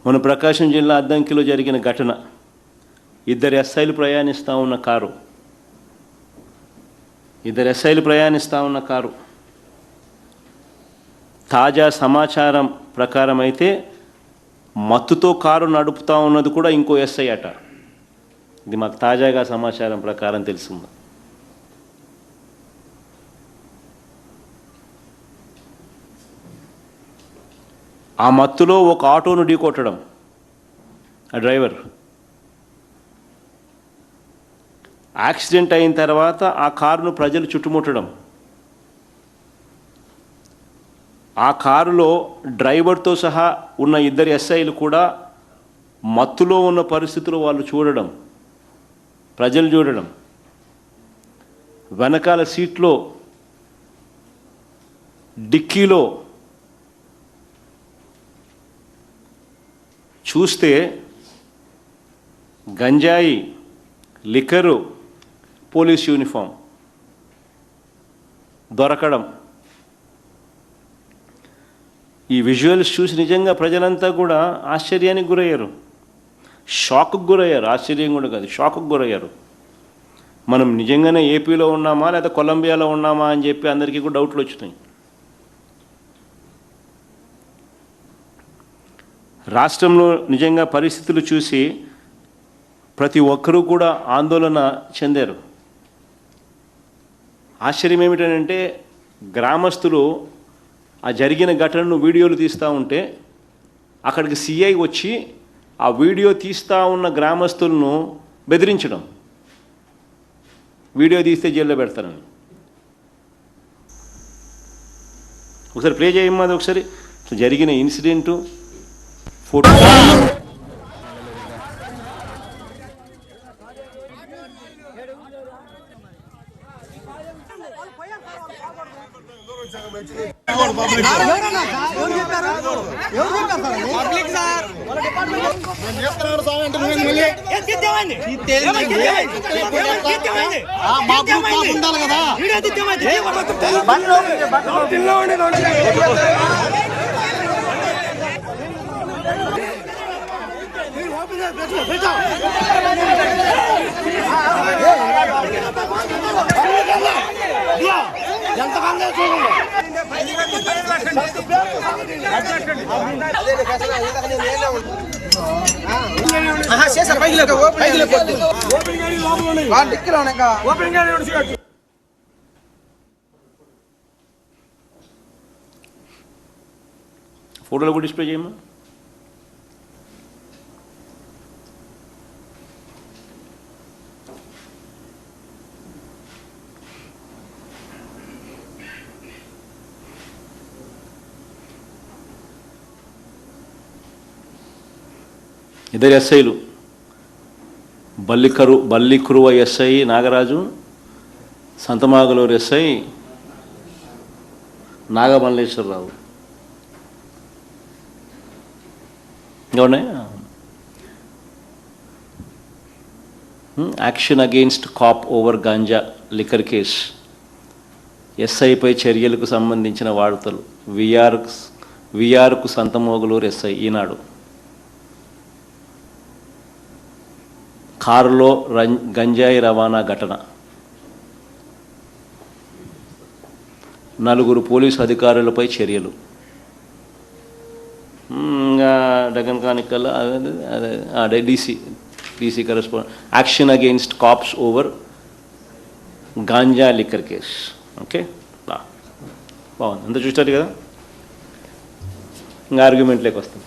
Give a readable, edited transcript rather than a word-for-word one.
మన ప్రకాశం జిల్లా అద్దంకిలో జరిగిన ఘటన, ఇద్దరు ఎస్ఐలు ప్రయాణిస్తూ ఉన్న కారు తాజా సమాచారం ప్రకారం అయితే మత్తుతో కారు నడుపుతూ ఉన్నది కూడా ఇంకో ఎస్ఐ అట. ఇది మాకు తాజాగా సమాచారం ప్రకారం తెలిసింది. ఆ మత్తులో ఒక ఆటోను ఢీకొట్టడం, ఆ డ్రైవర్ యాక్సిడెంట్ అయిన తర్వాత ఆ కారును ప్రజలు చుట్టుముట్టడం, ఆ కారులో డ్రైవర్తో సహా ఉన్న ఇద్దరు ఎస్ఐలు కూడా మత్తులో ఉన్న పరిస్థితులు వాళ్ళు చూడడం, ప్రజలు చూడడం, వెనకాల సీట్లో డిక్కీలో చూస్తే గంజాయి, లిక్కరు, పోలీస్ యూనిఫామ్ దొరకడం. ఈ విజువల్స్ చూసి నిజంగా ప్రజలంతా కూడా ఆశ్చర్యానికి గురయ్యారు, షాక్కు గురయ్యారు. ఆశ్చర్యం కూడా కాదు, షాక్కు గురయ్యారు. మనం నిజంగానే ఏపీలో ఉన్నామా లేదా కొలంబియాలో ఉన్నామా అని చెప్పి అందరికీ కూడా డౌట్లు వచ్చినాయి. రాష్ట్రంలో నిజంగా పరిస్థితులు చూసి ప్రతి ఒక్కరూ కూడా ఆందోళన చెందారు. ఆశ్చర్యం ఏమిటంటే, గ్రామస్తులు ఆ జరిగిన ఘటనను వీడియోలు తీస్తూ ఉంటే అక్కడికి సిఐ వచ్చి ఆ వీడియో తీస్తూ ఉన్న గ్రామస్తులను బెదిరించడం, వీడియో తీస్తే జైల్లో పెడతారని. ఒకసారి ప్లే చేయమ్మా, అది ఒకసారి జరిగిన ఇన్సిడెంటు ఫోటో. ఫోటోలు కూడా డిస్ప్లే చేయమ్మా. ఇద్దరు ఎస్ఐలు, బల్లికురువ ఎస్ఐ నాగరాజు, సంతమాగలూరు ఎస్ఐ నాగమల్లేశ్వరరావు. ఏమన్నా action against cop over ganja liquor case, ఎస్ఐపై చర్యలకు సంబంధించిన వార్తలు, విఆర్కు సంతమోగలూరు ఎస్ఐ ఈనాడు. కారులో గంజాయి రవాణా ఘటన, 4 పోలీసు అధికారులపై చర్యలు. డగన్ కానికల్ అదే DC correspondent, action against cops over ganja liquor case. Okay, బాగుంది, అంతా చూస్తారు కదా. ఇంకా ఆర్గ్యుమెంట్లోకి వస్తాం.